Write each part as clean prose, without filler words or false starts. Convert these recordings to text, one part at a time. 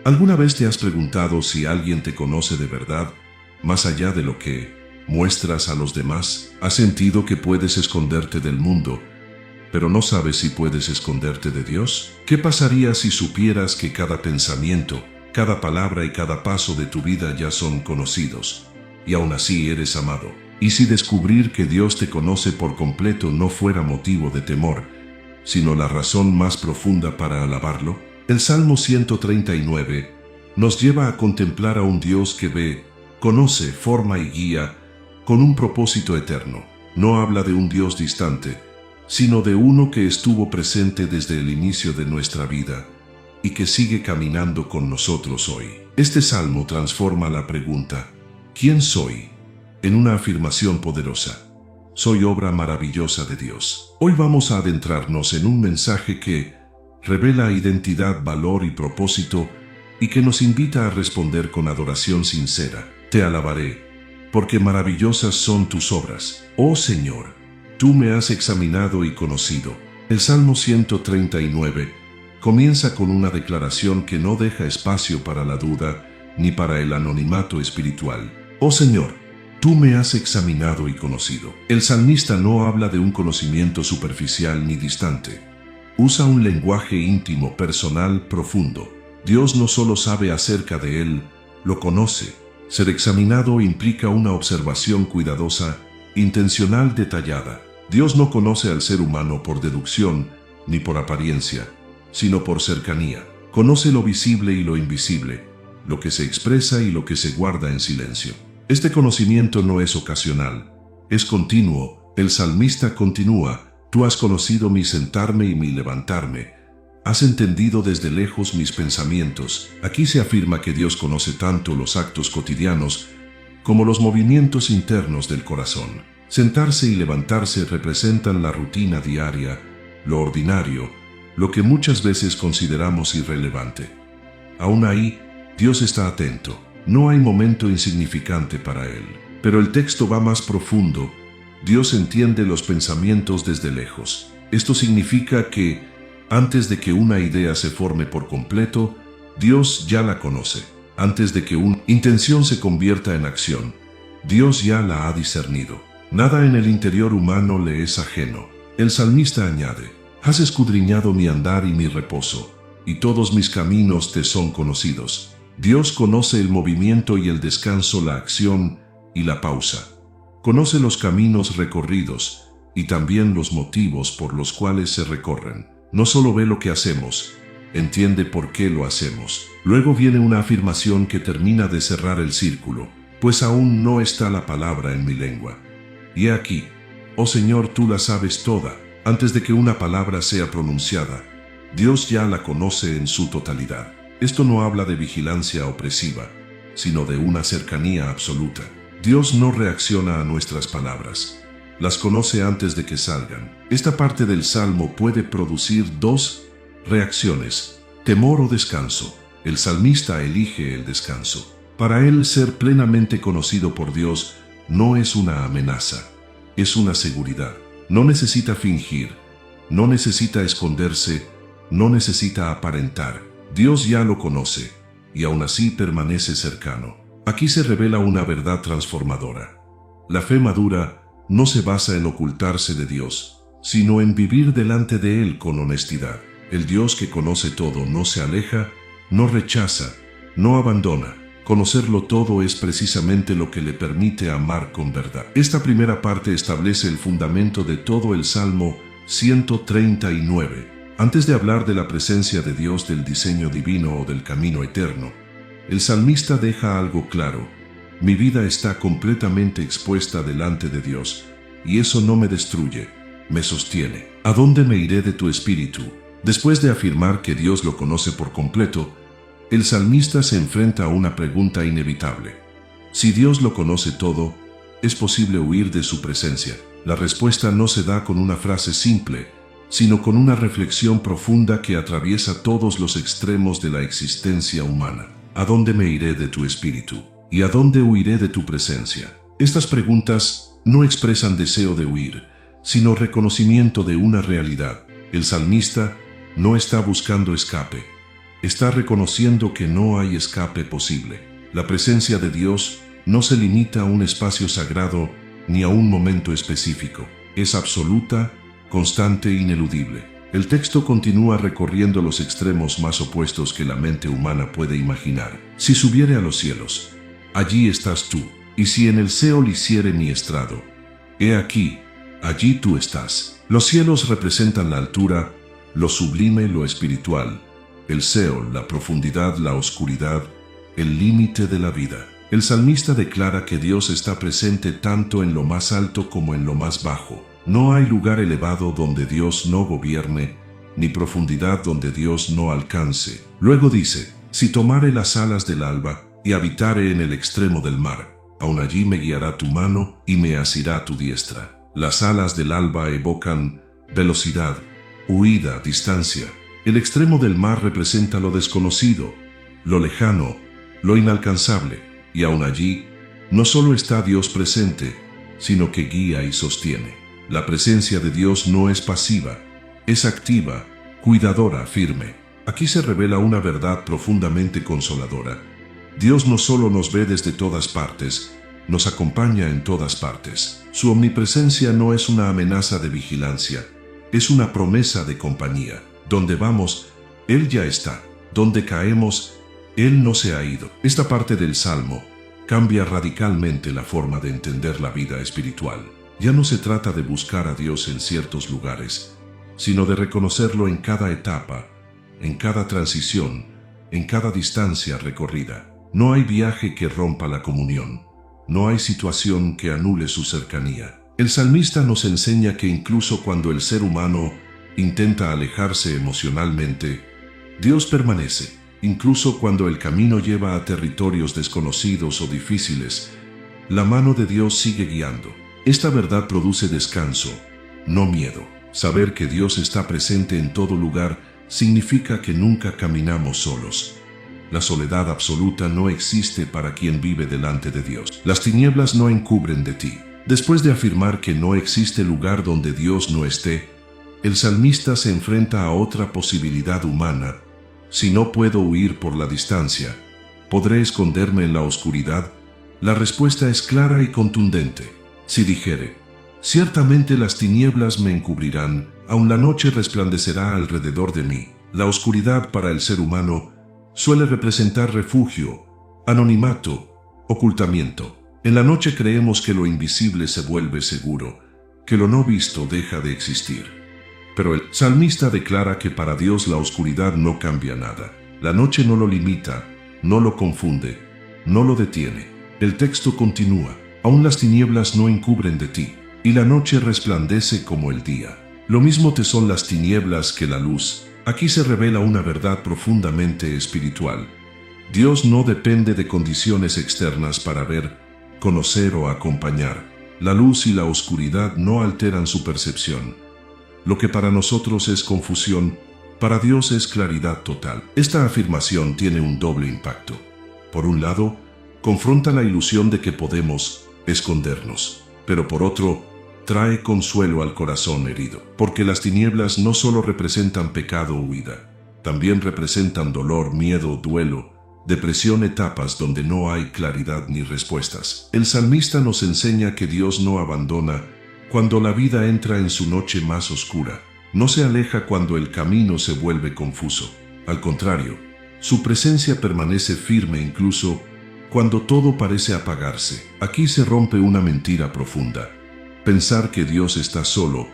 ¿Alguna vez te has preguntado si alguien te conoce de verdad, más allá de lo que muestras a los demás? ¿Has sentido que puedes esconderte del mundo, pero no sabes si puedes esconderte de Dios? ¿Qué pasaría si supieras que cada pensamiento, cada palabra y cada paso de tu vida ya son conocidos, y aún así eres amado? ¿Y si descubrir que Dios te conoce por completo no fuera motivo de temor, sino la razón más profunda para alabarlo? El Salmo 139 nos lleva a contemplar a un Dios que ve, conoce, forma y guía con un propósito eterno. No habla de un Dios distante, sino de uno que estuvo presente desde el inicio de nuestra vida y que sigue caminando con nosotros hoy. Este salmo transforma la pregunta ¿quién soy?, en una afirmación poderosa: soy obra maravillosa de Dios. Hoy vamos a adentrarnos en un mensaje que revela identidad, valor y propósito, y que nos invita a responder con adoración sincera. Te alabaré, porque maravillosas son tus obras, oh Señor. Tú me has examinado y conocido. El Salmo 139 comienza con una declaración que no deja espacio para la duda ni para el anonimato espiritual. Oh Señor, tú me has examinado y conocido. El salmista no habla de un conocimiento superficial ni distante. Usa un lenguaje íntimo, personal, profundo. Dios no solo sabe acerca de él, lo conoce. Ser examinado implica una observación cuidadosa, intencional, detallada. Dios no conoce al ser humano por deducción ni por apariencia, sino por cercanía. Conoce lo visible y lo invisible, lo que se expresa y lo que se guarda en silencio. Este conocimiento no es ocasional, es continuo. El salmista continúa: tú has conocido mi sentarme y mi levantarme. Has entendido desde lejos mis pensamientos. Aquí se afirma que Dios conoce tanto los actos cotidianos como los movimientos internos del corazón. Sentarse y levantarse representan la rutina diaria, lo ordinario, lo que muchas veces consideramos irrelevante. Aún ahí, Dios está atento. No hay momento insignificante para Él. Pero el texto va más profundo. Dios entiende los pensamientos desde lejos. Esto significa que, antes de que una idea se forme por completo, Dios ya la conoce. Antes de que una intención se convierta en acción, Dios ya la ha discernido. Nada en el interior humano le es ajeno. El salmista añade: has escudriñado mi andar y mi reposo, y todos mis caminos te son conocidos. Dios conoce el movimiento y el descanso, la acción y la pausa. Conoce los caminos recorridos y también los motivos por los cuales se recorren. No solo ve lo que hacemos, entiende por qué lo hacemos. Luego viene una afirmación que termina de cerrar el círculo: pues aún no está la palabra en mi lengua. Y aquí, oh Señor, tú la sabes toda. Antes de que una palabra sea pronunciada, Dios ya la conoce en su totalidad. Esto no habla de vigilancia opresiva, sino de una cercanía absoluta. Dios no reacciona a nuestras palabras. Las conoce antes de que salgan. Esta parte del Salmo puede producir dos reacciones: temor o descanso. El salmista elige el descanso. Para él, ser plenamente conocido por Dios no es una amenaza, es una seguridad. No necesita fingir, no necesita esconderse, no necesita aparentar. Dios ya lo conoce, y aún así permanece cercano. Aquí se revela una verdad transformadora. La fe madura no se basa en ocultarse de Dios, sino en vivir delante de Él con honestidad. El Dios que conoce todo no se aleja, no rechaza, no abandona. Conocerlo todo es precisamente lo que le permite amar con verdad. Esta primera parte establece el fundamento de todo el Salmo 139. Antes de hablar de la presencia de Dios, del diseño divino o del camino eterno, el salmista deja algo claro: mi vida está completamente expuesta delante de Dios, y eso no me destruye, me sostiene. ¿A dónde me iré de tu espíritu? Después de afirmar que Dios lo conoce por completo, el salmista se enfrenta a una pregunta inevitable. Si Dios lo conoce todo, ¿es posible huir de su presencia? La respuesta no se da con una frase simple, sino con una reflexión profunda que atraviesa todos los extremos de la existencia humana. ¿A dónde me iré de tu espíritu? ¿Y a dónde huiré de tu presencia? Estas preguntas no expresan deseo de huir, sino reconocimiento de una realidad. El salmista no está buscando escape, Está reconociendo que no hay escape posible. La presencia de Dios no se limita a un espacio sagrado ni a un momento específico. Es absoluta, constante e ineludible. El texto continúa recorriendo los extremos más opuestos que la mente humana puede imaginar. Si subiere a los cielos, allí estás tú. Y si en el Seol hiciere mi estrado, he aquí, allí tú estás. Los cielos representan la altura, lo sublime, lo espiritual. El Seol, la profundidad, la oscuridad, el límite de la vida. El salmista declara que Dios está presente tanto en lo más alto como en lo más bajo. No hay lugar elevado donde Dios no gobierne, ni profundidad donde Dios no alcance. Luego dice, si tomare las alas del alba y habitare en el extremo del mar, aun allí me guiará tu mano y me asirá tu diestra. Las alas del alba evocan velocidad, huida, distancia. El extremo del mar representa lo desconocido, lo lejano, lo inalcanzable, y aun allí no solo está Dios presente, sino que guía y sostiene. La presencia de Dios no es pasiva, es activa, cuidadora, firme. Aquí se revela una verdad profundamente consoladora. Dios no solo nos ve desde todas partes, nos acompaña en todas partes. Su omnipresencia no es una amenaza de vigilancia, es una promesa de compañía. Donde vamos, Él ya está. Donde caemos, Él no se ha ido. Esta parte del Salmo cambia radicalmente la forma de entender la vida espiritual. Ya no se trata de buscar a Dios en ciertos lugares, sino de reconocerlo en cada etapa, en cada transición, en cada distancia recorrida. No hay viaje que rompa la comunión. No hay situación que anule su cercanía. El salmista nos enseña que incluso cuando el ser humano intenta alejarse emocionalmente, Dios permanece. Incluso cuando el camino lleva a territorios desconocidos o difíciles, la mano de Dios sigue guiando. Esta verdad produce descanso, no miedo. Saber que Dios está presente en todo lugar significa que nunca caminamos solos. La soledad absoluta no existe para quien vive delante de Dios. Las tinieblas no encubren de ti. Después de afirmar que no existe lugar donde Dios no esté, el salmista se enfrenta a otra posibilidad humana. Si no puedo huir por la distancia, ¿podré esconderme en la oscuridad? La respuesta es clara y contundente. Si dijere, ciertamente las tinieblas me encubrirán, aun la noche resplandecerá alrededor de mí. La oscuridad para el ser humano suele representar refugio, anonimato, ocultamiento. En la noche creemos que lo invisible se vuelve seguro, que lo no visto deja de existir. Pero el salmista declara que para Dios la oscuridad no cambia nada. La noche no lo limita, no lo confunde, no lo detiene. El texto continúa, aún las tinieblas no encubren de ti, y la noche resplandece como el día. Lo mismo te son las tinieblas que la luz. Aquí se revela una verdad profundamente espiritual. Dios no depende de condiciones externas para ver, conocer o acompañar. La luz y la oscuridad no alteran su percepción. Lo que para nosotros es confusión, para Dios es claridad total. Esta afirmación tiene un doble impacto. Por un lado, confronta la ilusión de que podemos escondernos, pero por otro, trae consuelo al corazón herido, porque las tinieblas no solo representan pecado o huida, también representan dolor, miedo, duelo, depresión, etapas donde no hay claridad ni respuestas. El salmista nos enseña que Dios no abandona cuando la vida entra en su noche más oscura, no se aleja cuando el camino se vuelve confuso. Al contrario, su presencia permanece firme incluso cuando todo parece apagarse. Aquí se rompe una mentira profunda: pensar que Dios está solo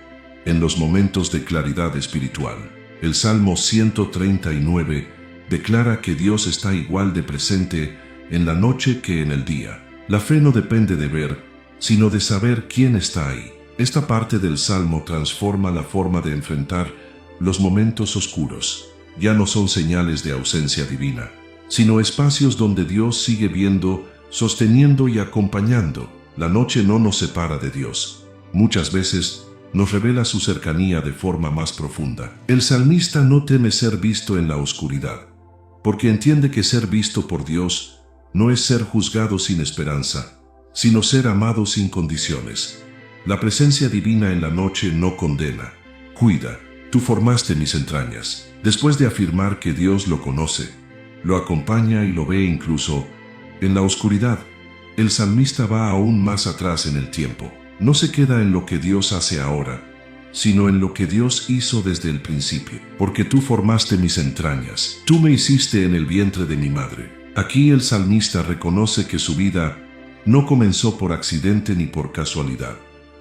en los momentos de claridad espiritual. El Salmo 139 declara que Dios está igual de presente en la noche que en el día. La fe no depende de ver, sino de saber quién está ahí. Esta parte del Salmo transforma la forma de enfrentar los momentos oscuros. Ya no son señales de ausencia divina, sino espacios donde Dios sigue viendo, sosteniendo y acompañando. La noche no nos separa de Dios. Muchas veces nos revela su cercanía de forma más profunda. El salmista no teme ser visto en la oscuridad, porque entiende que ser visto por Dios no es ser juzgado sin esperanza, sino ser amado sin condiciones. La presencia divina en la noche no condena, cuida, Tú formaste mis entrañas. Después de afirmar que Dios lo conoce, lo acompaña y lo ve incluso en la oscuridad, el salmista va aún más atrás en el tiempo. No se queda en lo que Dios hace ahora, sino en lo que Dios hizo desde el principio. Porque tú formaste mis entrañas, tú me hiciste en el vientre de mi madre. Aquí el salmista reconoce que su vida no comenzó por accidente ni por casualidad.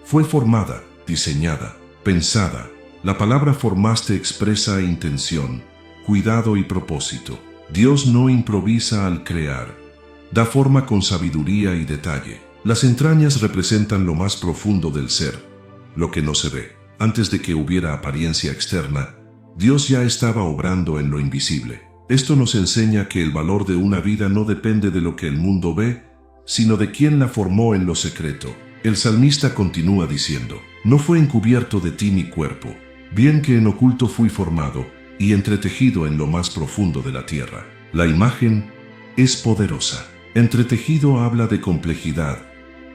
Fue formada, diseñada, pensada. La palabra formaste expresa intención, cuidado y propósito. Dios no improvisa al crear, da forma con sabiduría y detalle. Las entrañas representan lo más profundo del ser, lo que no se ve. Antes de que hubiera apariencia externa, Dios ya estaba obrando en lo invisible. Esto nos enseña que el valor de una vida no depende de lo que el mundo ve, sino de quien la formó en lo secreto. El salmista continúa diciendo: no fue encubierto de ti mi cuerpo, bien que en oculto fui formado y entretejido en lo más profundo de la tierra. La imagen es poderosa. Entretejido habla de complejidad,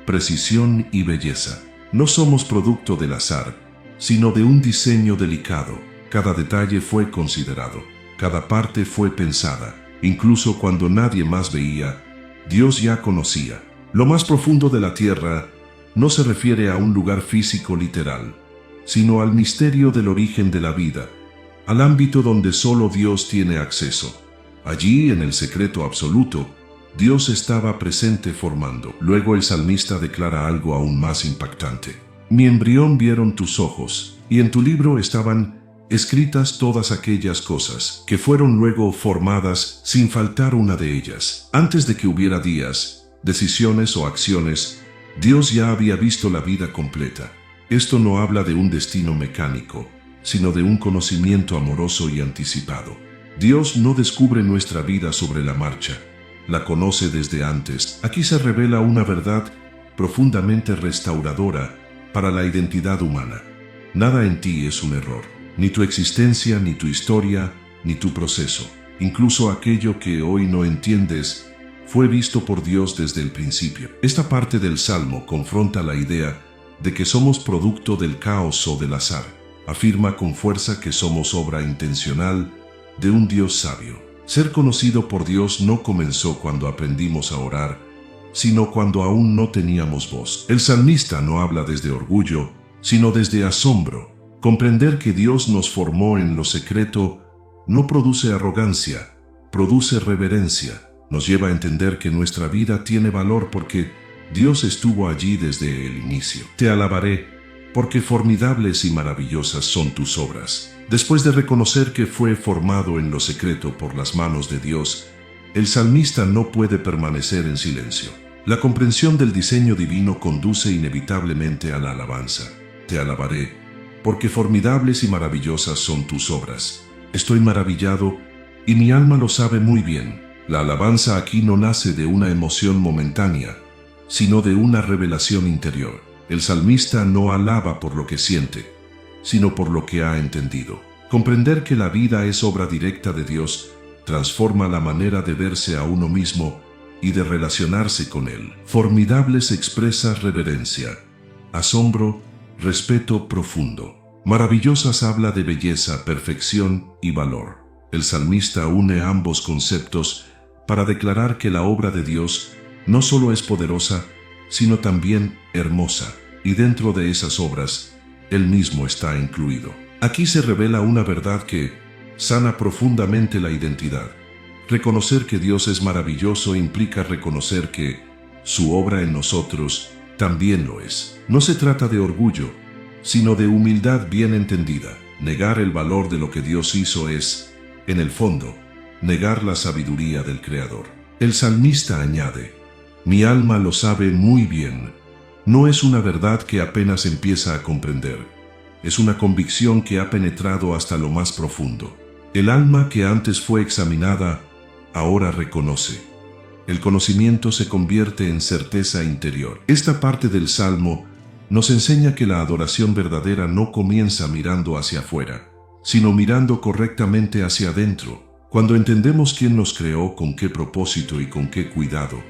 precisión y belleza. No somos producto del azar, sino de un diseño delicado. Cada detalle fue considerado, cada parte fue pensada. Incluso cuando nadie más veía, Dios ya conocía. Lo más profundo de la tierra no se refiere a un lugar físico literal, sino al misterio del origen de la vida, al ámbito donde solo Dios tiene acceso. Allí, en el secreto absoluto, Dios estaba presente formando. Luego el salmista declara algo aún más impactante: mi embrión vieron tus ojos, y en tu libro estaban escritas todas aquellas cosas que fueron luego formadas sin faltar una de ellas. Antes de que hubiera días, decisiones o acciones, Dios ya había visto la vida completa. Esto no habla de un destino mecánico, sino de un conocimiento amoroso y anticipado. Dios no descubre nuestra vida sobre la marcha, la conoce desde antes. Aquí se revela una verdad profundamente restauradora para la identidad humana. Nada en ti es un error, ni tu existencia, ni tu historia, ni tu proceso. Incluso aquello que hoy no entiendes fue visto por Dios desde el principio. Esta parte del Salmo confronta la idea de que somos producto del caos o del azar. Afirma con fuerza que somos obra intencional de un Dios sabio. Ser conocido por Dios no comenzó cuando aprendimos a orar, sino cuando aún no teníamos voz. El salmista no habla desde orgullo, sino desde asombro. Comprender que Dios nos formó en lo secreto no produce arrogancia, produce reverencia. Nos lleva a entender que nuestra vida tiene valor porque Dios estuvo allí desde el inicio. Te alabaré, porque formidables y maravillosas son tus obras. Después de reconocer que fue formado en lo secreto por las manos de Dios, el salmista no puede permanecer en silencio. La comprensión del diseño divino conduce inevitablemente a la alabanza. Te alabaré, porque formidables y maravillosas son tus obras. Estoy maravillado, y mi alma lo sabe muy bien. La alabanza aquí no nace de una emoción momentánea, sino de una revelación interior. El salmista no alaba por lo que siente, sino por lo que ha entendido. Comprender que la vida es obra directa de Dios transforma la manera de verse a uno mismo y de relacionarse con Él. Formidables expresa reverencia, asombro, respeto profundo. Maravillosas habla de belleza, perfección y valor. El salmista une ambos conceptos para declarar que la obra de Dios no solo es poderosa, sino también hermosa, y dentro de esas obras, Él mismo está incluido. Aquí se revela una verdad que sana profundamente la identidad. Reconocer que Dios es maravilloso implica reconocer que su obra en nosotros también lo es. No se trata de orgullo, sino de humildad bien entendida. Negar el valor de lo que Dios hizo es, en el fondo, negar la sabiduría del Creador. El salmista añade: mi alma lo sabe muy bien. No es una verdad que apenas empieza a comprender. Es una convicción que ha penetrado hasta lo más profundo. El alma que antes fue examinada, ahora reconoce. El conocimiento se convierte en certeza interior. Esta parte del Salmo nos enseña que la adoración verdadera no comienza mirando hacia afuera, sino mirando correctamente hacia adentro. Cuando entendemos quién nos creó, con qué propósito y con qué cuidado,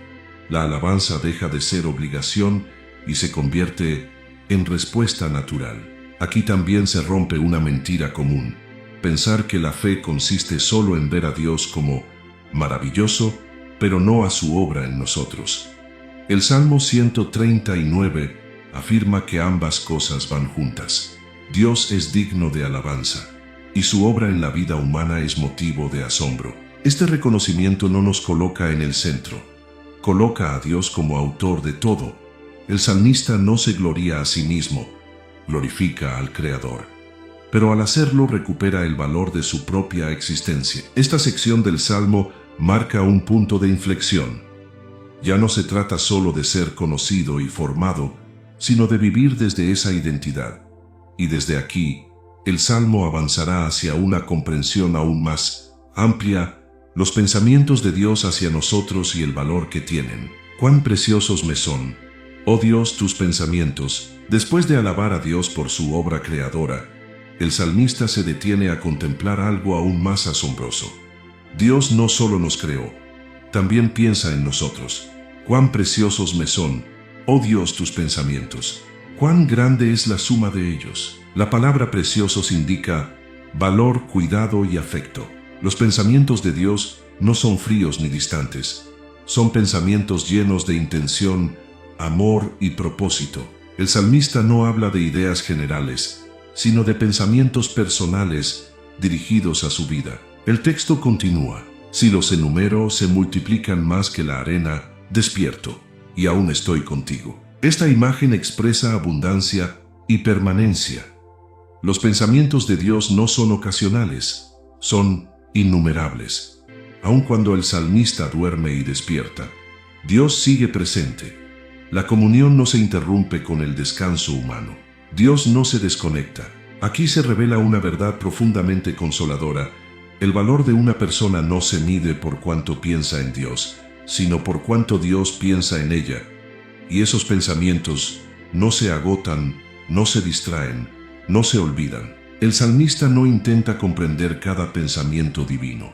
la alabanza deja de ser obligación y se convierte en respuesta natural. Aquí también se rompe una mentira común: pensar que la fe consiste solo en ver a Dios como maravilloso, pero no a su obra en nosotros. El Salmo 139 afirma que ambas cosas van juntas. Dios es digno de alabanza, y su obra en la vida humana es motivo de asombro. Este reconocimiento no nos coloca en el centro, coloca a Dios como autor de todo. El salmista no se gloría a sí mismo, glorifica al Creador, pero al hacerlo recupera el valor de su propia existencia. Esta sección del Salmo marca un punto de inflexión. Ya no se trata solo de ser conocido y formado, sino de vivir desde esa identidad. Y desde aquí, el Salmo avanzará hacia una comprensión aún más amplia, los pensamientos de Dios hacia nosotros y el valor que tienen. ¡Cuán preciosos me son, oh Dios, tus pensamientos! Después de alabar a Dios por su obra creadora, el salmista se detiene a contemplar algo aún más asombroso. Dios no solo nos creó, también piensa en nosotros. ¡Cuán preciosos me son, oh Dios, tus pensamientos! ¡Cuán grande es la suma de ellos! La palabra preciosos indica valor, cuidado y afecto. Los pensamientos de Dios no son fríos ni distantes. Son pensamientos llenos de intención, amor y propósito. El salmista no habla de ideas generales, sino de pensamientos personales dirigidos a su vida. El texto continúa: si los enumero, se multiplican más que la arena, despierto, y aún estoy contigo. Esta imagen expresa abundancia y permanencia. Los pensamientos de Dios no son ocasionales, son innumerables. Aun cuando el salmista duerme y despierta, Dios sigue presente. La comunión no se interrumpe con el descanso humano. Dios no se desconecta. Aquí se revela una verdad profundamente consoladora. El valor de una persona no se mide por cuánto piensa en Dios, sino por cuánto Dios piensa en ella. Y esos pensamientos no se agotan, no se distraen, no se olvidan. El salmista no intenta comprender cada pensamiento divino.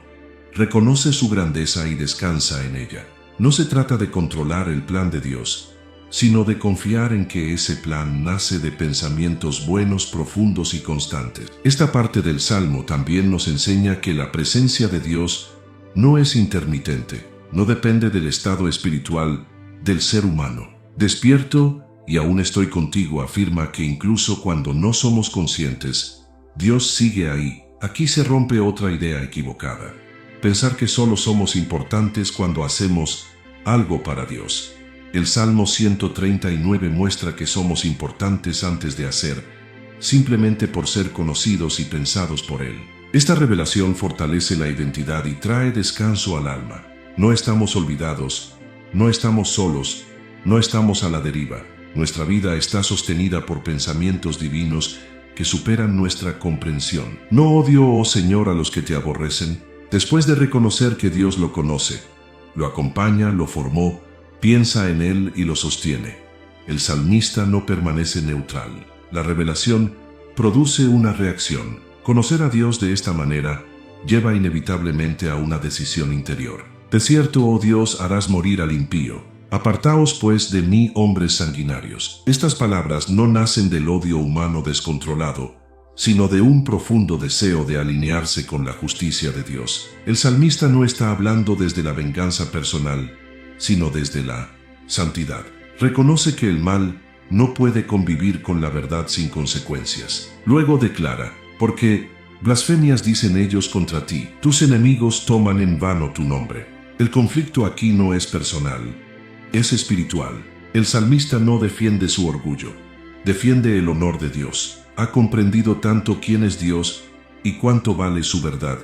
Reconoce su grandeza y descansa en ella. No se trata de controlar el plan de Dios, sino de confiar en que ese plan nace de pensamientos buenos, profundos y constantes. Esta parte del Salmo también nos enseña que la presencia de Dios no es intermitente, no depende del estado espiritual del ser humano. Despierto y aún estoy contigo afirma que incluso cuando no somos conscientes, Dios sigue ahí. Aquí se rompe otra idea equivocada: pensar que solo somos importantes cuando hacemos algo para Dios. El Salmo 139 muestra que somos importantes antes de hacer, simplemente por ser conocidos y pensados por Él. Esta revelación fortalece la identidad y trae descanso al alma. No estamos olvidados, no estamos solos, no estamos a la deriva. Nuestra vida está sostenida por pensamientos divinos que superan nuestra comprensión. No odio, oh Señor, a los que te aborrecen. Después de reconocer que Dios lo conoce, lo acompaña, lo formó, piensa en él y lo sostiene, el salmista no permanece neutral. La revelación produce una reacción. Conocer a Dios de esta manera lleva inevitablemente a una decisión interior. De cierto, oh Dios, harás morir al impío. Apartaos pues de mí, hombres sanguinarios. Estas palabras no nacen del odio humano descontrolado, sino de un profundo deseo de alinearse con la justicia de Dios. El salmista no está hablando desde la venganza personal, sino desde la santidad. Reconoce que el mal no puede convivir con la verdad sin consecuencias. Luego declara: porque blasfemias dicen ellos contra ti, tus enemigos toman en vano tu nombre. El conflicto aquí no es personal, es espiritual. El salmista no defiende su orgullo, defiende el honor de Dios. Ha comprendido tanto quién es Dios y cuánto vale su verdad,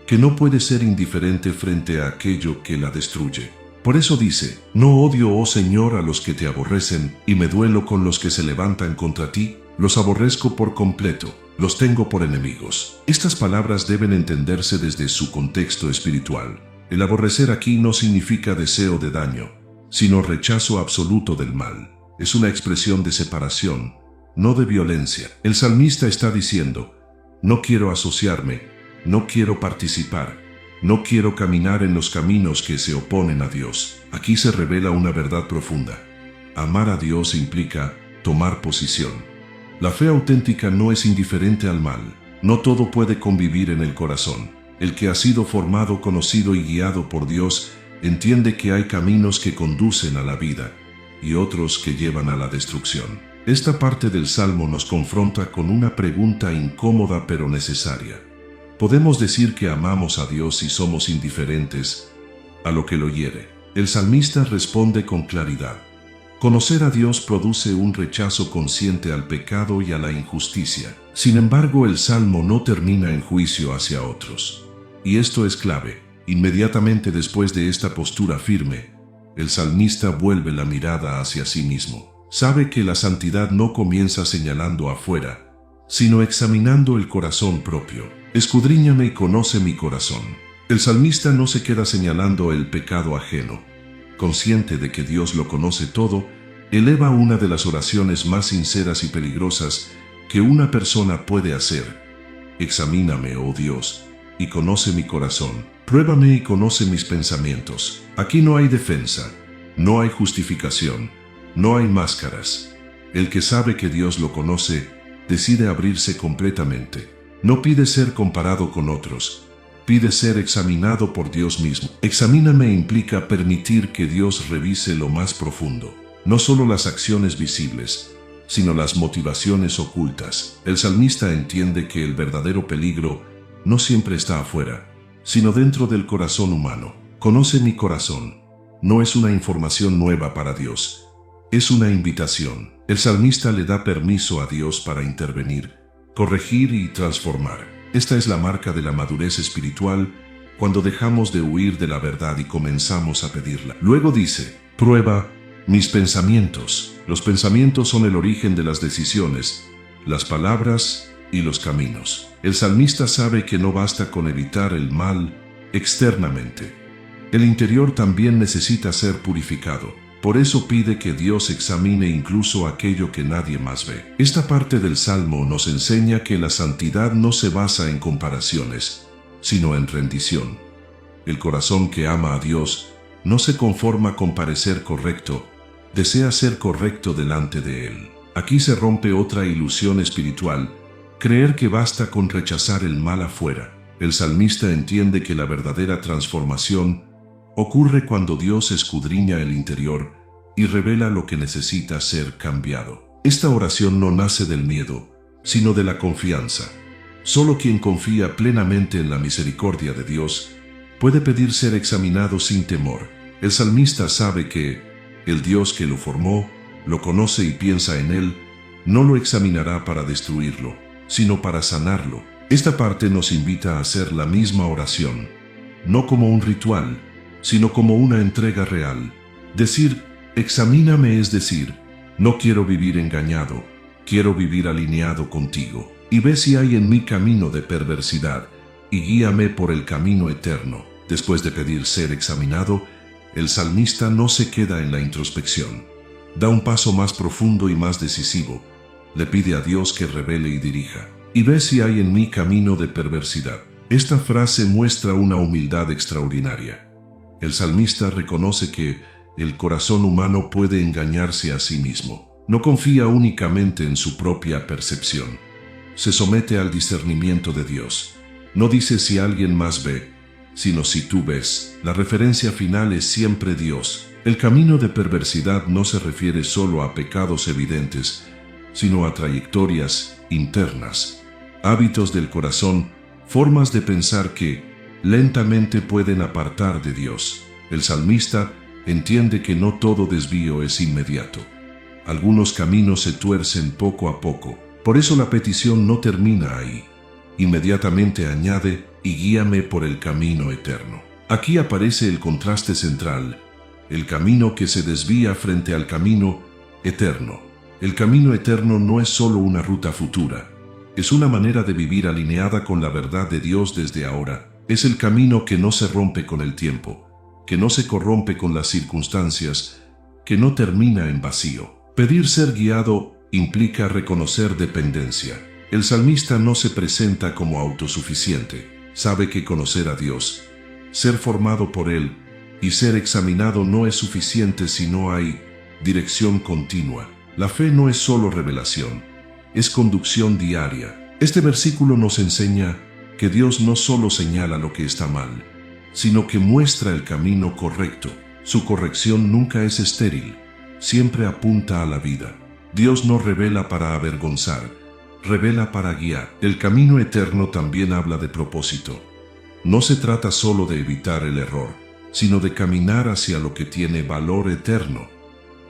que no puede ser indiferente frente a aquello que la destruye. Por eso dice: no odio, oh Señor, a los que te aborrecen, y me duelo con los que se levantan contra ti. Los aborrezco por completo, los tengo por enemigos. Estas palabras deben entenderse desde su contexto espiritual. El aborrecer aquí no significa deseo de daño, sino rechazo absoluto del mal. Es una expresión de separación, no de violencia. El salmista está diciendo: no quiero asociarme, no quiero participar, no quiero caminar en los caminos que se oponen a Dios. Aquí se revela una verdad profunda. Amar a Dios implica tomar posición. La fe auténtica no es indiferente al mal. No todo puede convivir en el corazón. El que ha sido formado, conocido y guiado por Dios entiende que hay caminos que conducen a la vida y otros que llevan a la destrucción. Esta parte del Salmo nos confronta con una pregunta incómoda pero necesaria. ¿Podemos decir que amamos a Dios y somos indiferentes a lo que lo hiere? El salmista responde con claridad. Conocer a Dios produce un rechazo consciente al pecado y a la injusticia. Sin embargo, el Salmo no termina en juicio hacia otros. Y esto es clave. Inmediatamente después de esta postura firme, el salmista vuelve la mirada hacia sí mismo. Sabe que la santidad no comienza señalando afuera, sino examinando el corazón propio. Escudriñame y conoce mi corazón. El salmista no se queda señalando el pecado ajeno. Consciente de que Dios lo conoce todo, eleva una de las oraciones más sinceras y peligrosas que una persona puede hacer. Examíname, oh Dios, y conoce mi corazón. Pruébame y conoce mis pensamientos. Aquí no hay defensa, no hay justificación, no hay máscaras. El que sabe que Dios lo conoce, decide abrirse completamente. No pide ser comparado con otros, pide ser examinado por Dios mismo. Examíname implica permitir que Dios revise lo más profundo, no solo las acciones visibles, sino las motivaciones ocultas. El salmista entiende que el verdadero peligro no siempre está afuera, sino dentro del corazón humano. Conoce mi corazón. No es una información nueva para Dios, es una invitación. El salmista le da permiso a Dios para intervenir, corregir y transformar. Esta es la marca de la madurez espiritual, cuando dejamos de huir de la verdad y comenzamos a pedirla. Luego dice, prueba mis pensamientos. Los pensamientos son el origen de las decisiones, las palabras y los caminos. El salmista sabe que no basta con evitar el mal externamente. El interior también necesita ser purificado. Por eso pide que Dios examine incluso aquello que nadie más ve. Esta parte del Salmo nos enseña que la santidad no se basa en comparaciones, sino en rendición. El corazón que ama a Dios no se conforma con parecer correcto, desea ser correcto delante de Él. Aquí se rompe otra ilusión espiritual, creer que basta con rechazar el mal afuera. El salmista entiende que la verdadera transformación ocurre cuando Dios escudriña el interior y revela lo que necesita ser cambiado. Esta oración no nace del miedo, sino de la confianza. Solo quien confía plenamente en la misericordia de Dios puede pedir ser examinado sin temor. El salmista sabe que el Dios que lo formó, lo conoce y piensa en él, no lo examinará para destruirlo, sino para sanarlo. Esta parte nos invita a hacer la misma oración, no como un ritual, sino como una entrega real. Decir, examíname es decir, no quiero vivir engañado, quiero vivir alineado contigo. Y ve si hay en mí camino de perversidad, y guíame por el camino eterno. Después de pedir ser examinado, el salmista no se queda en la introspección. Da un paso más profundo y más decisivo. Le pide a Dios que revele y dirija. Y ve si hay en mí camino de perversidad. Esta frase muestra una humildad extraordinaria. El salmista reconoce que el corazón humano puede engañarse a sí mismo. No confía únicamente en su propia percepción. Se somete al discernimiento de Dios. No dice si alguien más ve, sino si tú ves. La referencia final es siempre Dios. El camino de perversidad no se refiere solo a pecados evidentes, sino a trayectorias internas, hábitos del corazón, formas de pensar que lentamente pueden apartar de Dios. El salmista entiende que no todo desvío es inmediato. Algunos caminos se tuercen poco a poco. Por eso la petición no termina ahí. Inmediatamente añade, y guíame por el camino eterno. Aquí aparece el contraste central, el camino que se desvía frente al camino eterno. El camino eterno no es solo una ruta futura, es una manera de vivir alineada con la verdad de Dios desde ahora. Es el camino que no se rompe con el tiempo, que no se corrompe con las circunstancias, que no termina en vacío. Pedir ser guiado implica reconocer dependencia. El salmista no se presenta como autosuficiente. Sabe que conocer a Dios, ser formado por Él y ser examinado no es suficiente si no hay dirección continua. La fe no es solo revelación, es conducción diaria. Este versículo nos enseña que Dios no solo señala lo que está mal, sino que muestra el camino correcto. Su corrección nunca es estéril, siempre apunta a la vida. Dios no revela para avergonzar, revela para guiar. El camino eterno también habla de propósito. No se trata solo de evitar el error, sino de caminar hacia lo que tiene valor eterno.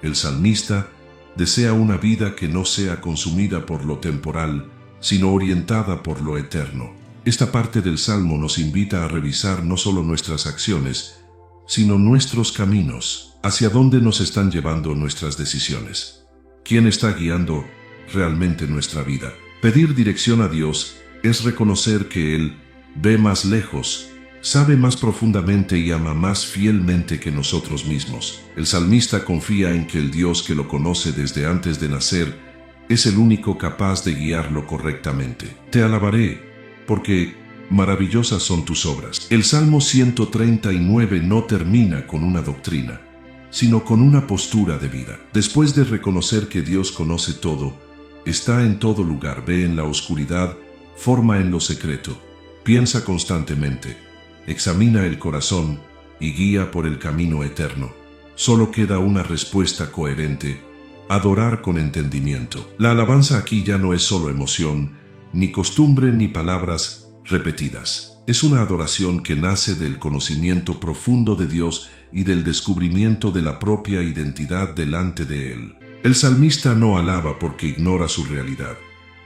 El salmista desea una vida que no sea consumida por lo temporal, sino orientada por lo eterno. Esta parte del Salmo nos invita a revisar no solo nuestras acciones, sino nuestros caminos, hacia dónde nos están llevando nuestras decisiones. ¿Quién está guiando realmente nuestra vida? Pedir dirección a Dios es reconocer que Él ve más lejos, sabe más profundamente y ama más fielmente que nosotros mismos. El salmista confía en que el Dios que lo conoce desde antes de nacer es el único capaz de guiarlo correctamente. Te alabaré, porque maravillosas son tus obras. El Salmo 139 no termina con una doctrina, sino con una postura de vida. Después de reconocer que Dios conoce todo, está en todo lugar, ve en la oscuridad, forma en lo secreto, piensa constantemente, examina el corazón y guía por el camino eterno. Solo queda una respuesta coherente: adorar con entendimiento. La alabanza aquí ya no es solo emoción, ni costumbre ni palabras repetidas. Es una adoración que nace del conocimiento profundo de Dios y del descubrimiento de la propia identidad delante de Él. El salmista no alaba porque ignora su realidad,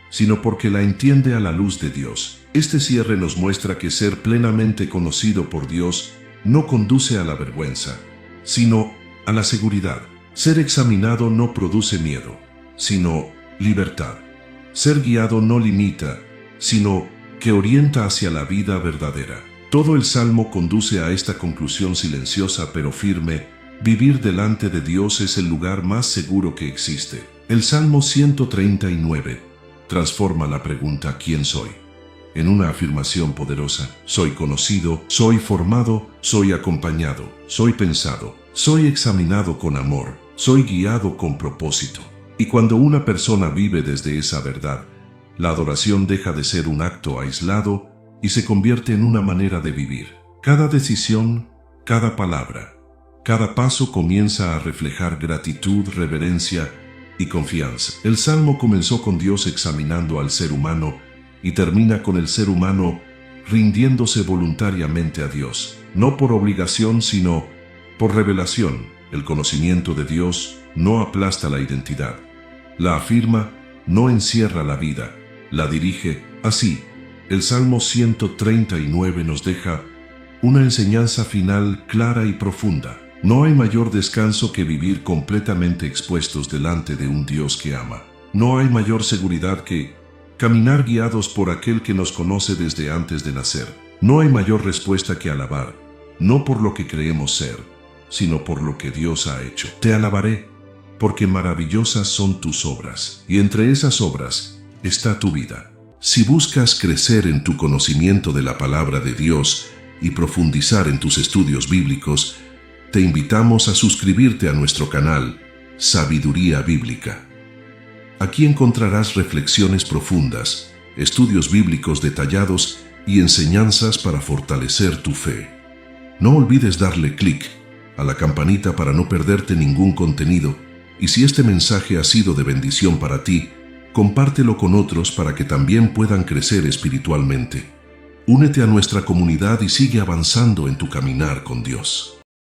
sino porque la entiende a la luz de Dios. Este cierre nos muestra que ser plenamente conocido por Dios no conduce a la vergüenza, sino a la seguridad. Ser examinado no produce miedo, sino libertad. Ser guiado no limita, sino que orienta hacia la vida verdadera. Todo el Salmo conduce a esta conclusión silenciosa pero firme: vivir delante de Dios es el lugar más seguro que existe. El Salmo 139 transforma la pregunta ¿quién soy?, en una afirmación poderosa: soy conocido, soy formado, soy acompañado, soy pensado, soy examinado con amor, soy guiado con propósito. Y cuando una persona vive desde esa verdad, la adoración deja de ser un acto aislado y se convierte en una manera de vivir. Cada decisión, cada palabra, cada paso comienza a reflejar gratitud, reverencia y confianza. El Salmo comenzó con Dios examinando al ser humano y termina con el ser humano rindiéndose voluntariamente a Dios, no por obligación sino por revelación. El conocimiento de Dios no aplasta la identidad, la afirma, no encierra la vida, la dirige. Así, el Salmo 139 nos deja una enseñanza final clara y profunda. No hay mayor descanso que vivir completamente expuestos delante de un Dios que ama. No hay mayor seguridad que caminar guiados por aquel que nos conoce desde antes de nacer. No hay mayor respuesta que alabar, no por lo que creemos ser, sino por lo que Dios ha hecho. Te alabaré, porque maravillosas son tus obras, y entre esas obras está tu vida. Si buscas crecer en tu conocimiento de la palabra de Dios y profundizar en tus estudios bíblicos, te invitamos a suscribirte a nuestro canal Sabiduría Bíblica. Aquí encontrarás reflexiones profundas, estudios bíblicos detallados y enseñanzas para fortalecer tu fe. No olvides darle clic a la campanita para no perderte ningún contenido, y si este mensaje ha sido de bendición para ti, compártelo con otros para que también puedan crecer espiritualmente. Únete a nuestra comunidad y sigue avanzando en tu caminar con Dios.